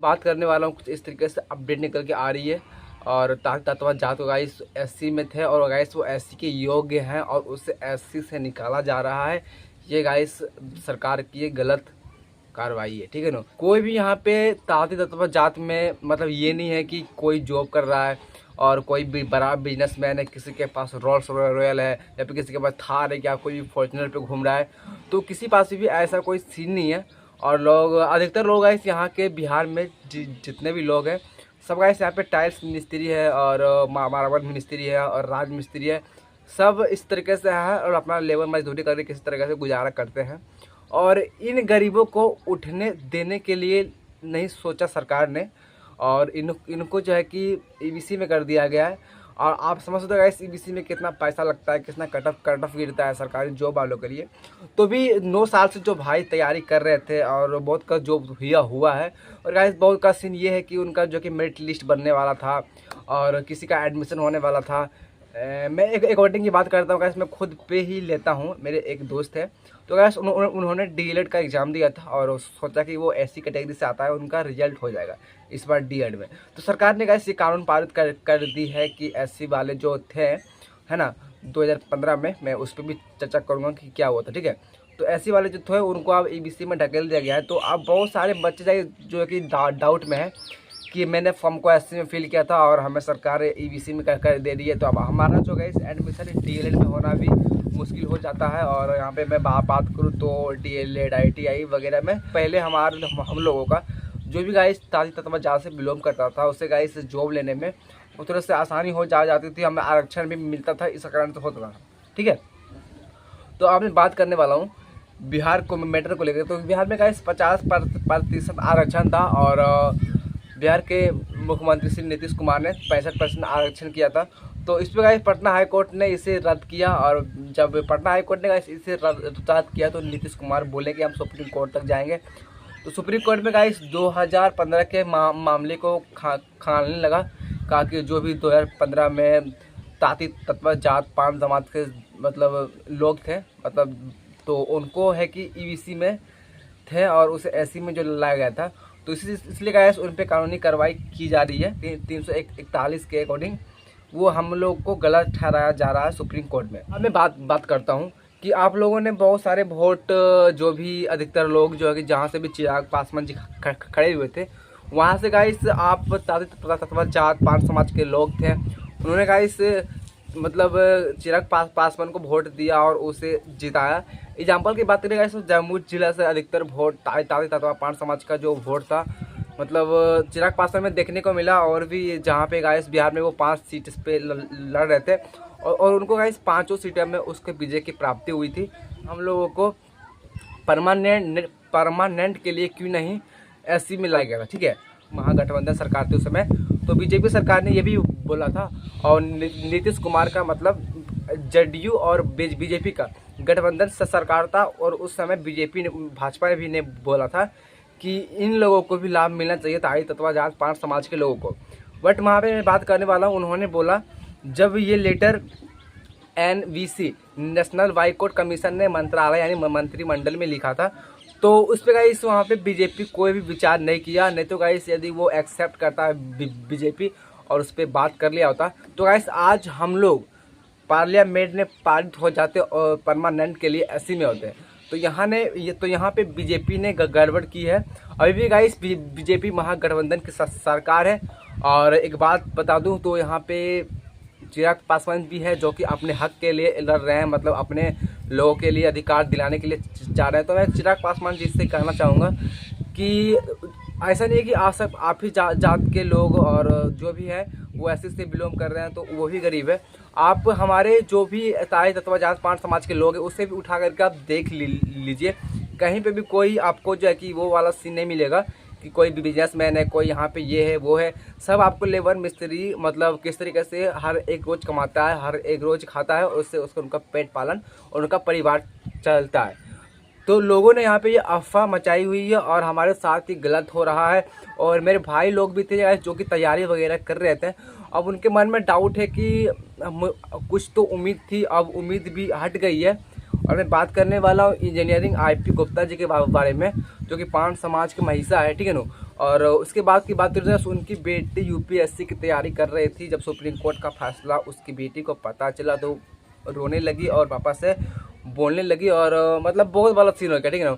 बात करने वाला हूँ कुछ इस तरीके से अपडेट निकल के आ रही है। और तत्वा जात को गाइस एससी में थे और गाइस वो एससी के योग्य हैं और उसे एससी से निकाला जा रहा है। ये गाइस सरकार की गलत कार्रवाई है, ठीक है ना। कोई भी यहाँ पे ताती तत्वा जात में मतलब ये नहीं है कि कोई जॉब कर रहा है और कोई भी बड़ा बिजनेसमैन है, किसी के पास रोल्स रॉयल है या फिर किसी के पास थार है या कोई भी फॉर्च्यूनर पे घूम रहा है, तो किसी पास भी ऐसा कोई सीन नहीं है। और लोग अधिकतर लोग गाइस यहाँ के बिहार में जितने भी लोग हैं सब गाइस यहाँ पे टाइल्स मिस्त्री है और मार्बल मिस्त्री है और राज मिस्त्री है, सब इस तरीके से है और अपना लेबर मजदूरी करके किसी तरीके से गुजारा करते हैं। और इन गरीबों को उठने देने के लिए नहीं सोचा सरकार ने और इनको जो है कि ईबीसी में कर दिया गया है। और आप समझ सकते हो गाइस ईबीसी में कितना पैसा लगता है, कितना कट ऑफ गिरता है सरकारी जॉब वालों के लिए। तो भी 9 साल से जो भाई तैयारी कर रहे थे और बहुत का जॉब हुआ है। और गाइस बहुत का सीन ये है कि उनका जो कि मेरिट लिस्ट बनने वाला था और किसी का एडमिशन होने वाला था। मैं एक अकॉर्डिंग की बात करता हूँ गाइस, मैं खुद पे ही लेता हूँ। मेरे एक दोस्त है तो गाइस उन्होंने डीएलएड का एग्ज़ाम दिया था और सोचा कि वो ऐसी कैटेगरी से आता है, उनका रिजल्ट हो जाएगा इस बार डीएड में। तो सरकार ने गाइस ये कानून पारित कर दी है कि एससी वाले जो थे, है ना, 2015 में, मैं उस पर भी चर्चा करूँगा कि क्या हुआ था, ठीक है। तो एससी वाले जो थे उनको अब ईबीसी में ढकेल दिया गया है। तो अब बहुत सारे बच्चे जाए जो कि डाउट में है कि मैंने फॉर्म को एससी में फिल किया था और हमें सरकार ईबीसी में कर दे रही है, तो अब हमारा जो है इस एडमिशन डीएलएड में होना भी मुश्किल हो जाता है। और यहाँ पे मैं बात करूँ तो डीएलएड आईटीआई वगैरह में पहले हम लोगों का जो भी गाइस ताती तत्वा जात से बिलोंग करता था उससे गाइस जॉब लेने में वो थोड़ा से आसानी हो जाती थी, हमें आरक्षण भी मिलता था, इस कारण से होता था, ठीक है। तो अब मैं बात करने वाला हूँ बिहार को मैटर को लेकर। तो बिहार में गाइस 50% आरक्षण था और बिहार के मुख्यमंत्री श्री नीतीश कुमार ने 65% आरक्षण किया था। तो इस पर गाइस पटना हाई कोर्ट ने इसे रद्द किया और जब पटना हाई कोर्ट ने गाइस इसे रद्द किया तो नीतीश कुमार बोले कि हम सुप्रीम कोर्ट तक जाएंगे। तो सुप्रीम कोर्ट में गाइस 2015 के मामले को खाने लगा, कहा कि जो भी 2015 में ताती तत्वा जात पान जमात के मतलब लोग थे, मतलब तो उनको है कि ईबीसी में थे और उसे एससी में जो लाया गया था, तो इसलिए गाइस उन पर कानूनी कार्रवाई की जा रही है 341 के अकॉर्डिंग। वो हम लोग को गलत ठहराया जा रहा है सुप्रीम कोर्ट में। अब मैं बात करता हूँ कि आप लोगों ने बहुत सारे वोट जो भी अधिकतर लोग जो है कि जहाँ से भी चिराग पासवान जी खड़े हुए थे वहाँ से गाइस आप ताती तत्वा जात पान समाज के लोग थे, उन्होंने गाइस मतलब चिराग पासवान को वोट दिया और उसे जिताया। एग्जाम्पल की बात करें गाइस तो जम्मू जिला से अधिकतर वोट ताती तत्वा पान समाज का जो वोट था मतलब चिराग पासवान में देखने को मिला। और भी जहाँ पे गाइस बिहार में वो 5 सीट पे लड़ रहे थे और उनको गाइस 5 सीटों में उसके विजय की प्राप्ति हुई थी। हम लोगों को परमानेंट के लिए क्यों नहीं एससी में लाया गया, ठीक है। महागठबंधन सरकार थी उस समय, तो बीजेपी सरकार ने ये भी बोला था और नीतीश कुमार का मतलब जेडीयू और बीजेपी का गठबंधन सरकार था और उस समय बीजेपी ने भाजपा ने भी ने बोला था कि इन लोगों को भी लाभ मिलना चाहिए ताती तत्वा जात पान समाज के लोगों को। बट वहाँ पे मैं बात करने वाला हूँ, उन्होंने बोला जब ये letter NVC national backward commission ने मंत्रालय यानी मंत्रिमंडल में लिखा था तो उस पर गाइस वहाँ पे बीजेपी कोई भी विचार नहीं किया। नहीं तो गाइस यदि वो एक्सेप्ट करता है बीजेपी और उस पर बात कर लिया होता तो गाइस आज हम लोग पार्लियामेंट में पारित हो जाते और परमानेंट के लिए एससी में होते। तो यहाँ पे बीजेपी ने गड़बड़ की है। अभी भी गाइस बीजेपी महागठबंधन की सरकार है। और एक बात बता दूं तो यहाँ पे चिराग पासवान भी है जो कि अपने हक के लिए लड़ रहे हैं, मतलब अपने लोगों के लिए अधिकार दिलाने के लिए चाह रहे हैं। तो मैं चिराग पासवान जी से कहना चाहूँगा कि ऐसा नहीं है कि आप ही जात के लोग और जो भी है वो एससी से बिलोंग कर रहे हैं तो वो भी गरीब है। आप हमारे जो भी ताती तत्वा जात पान समाज के लोग हैं उससे भी उठा करके आप देख लीजिए, कहीं पे भी कोई आपको जो है कि वो वाला सीन नहीं मिलेगा कि कोई भी बिजनेसमैन है, कोई यहाँ पे ये है वो है। सब आपको लेबर मिस्त्री मतलब किस तरीके से हर एक रोज़ कमाता है, हर एक रोज़ खाता है और उससे उसका उनका पेट पालन और उनका परिवार चलता है। तो लोगों ने यहाँ पे ये अफवाह मचाई हुई है और हमारे साथ ही गलत हो रहा है। और मेरे भाई लोग भी थे जो कि तैयारी वगैरह कर रहे थे, अब उनके मन में डाउट है कि कुछ तो उम्मीद थी, अब उम्मीद भी हट गई है। और मैं बात करने वाला हूँ इंजीनियरिंग आईपी गुप्ता जी के बारे में जो कि पान समाज के महिला है, ठीक है ना। और उसके बाद की बात करें तो उनकी बेटी यूपीएससी की तैयारी कर रही थी। जब सुप्रीम कोर्ट का फैसला उसकी बेटी को पता चला तो रोने लगी और पापा से बोलने लगी, और मतलब बहुत बड़ा सीन हो गया, ठीक है ना।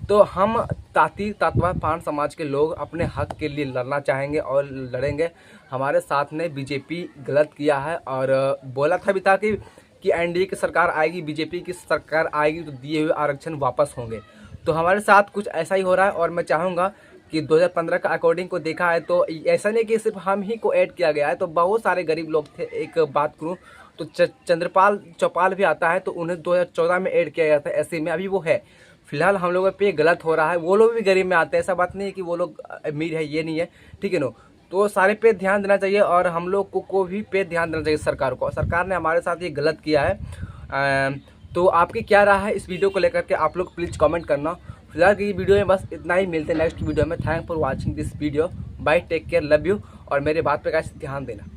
तो हम ताती तातवा पान समाज के लोग अपने हक के लिए लड़ना चाहेंगे और लड़ेंगे। हमारे साथ ने बीजेपी गलत किया है, और बोला था भी था कि एनडीए की सरकार आएगी, बीजेपी की सरकार आएगी तो दिए हुए आरक्षण वापस होंगे। तो हमारे साथ कुछ ऐसा ही हो रहा है, और मैं चाहूँगा कि 2015 का अकॉर्डिंग को देखा है तो ऐसा नहीं कि सिर्फ हम ही को ऐड किया गया है, तो बहुत सारे गरीब लोग थे। एक बात करूँ तो चंद्रपाल चौपाल भी आता है, तो उन्हें 2014 में ऐड किया गया था एससी में, अभी वो है। फिलहाल हम लोगों पे गलत हो रहा है, वो लोग भी गरीब में आते हैं, ऐसा बात नहीं है कि वो लोग अमीर है, ये नहीं है, ठीक है नो। तो सारे पे ध्यान देना चाहिए, और हम लोग को भी पे ध्यान देना चाहिए सरकार को। सरकार ने हमारे साथ ये गलत किया है। तो आपकी क्या राय है इस वीडियो को लेकर के, आप लोग प्लीज़ कमेंट करना। फिलहाल की वीडियो में बस इतना ही, मिलते हैं नेक्स्ट वीडियो में। Thank for watching this video, bye, take care, love you. और मेरे बात पे गाइस ध्यान देना।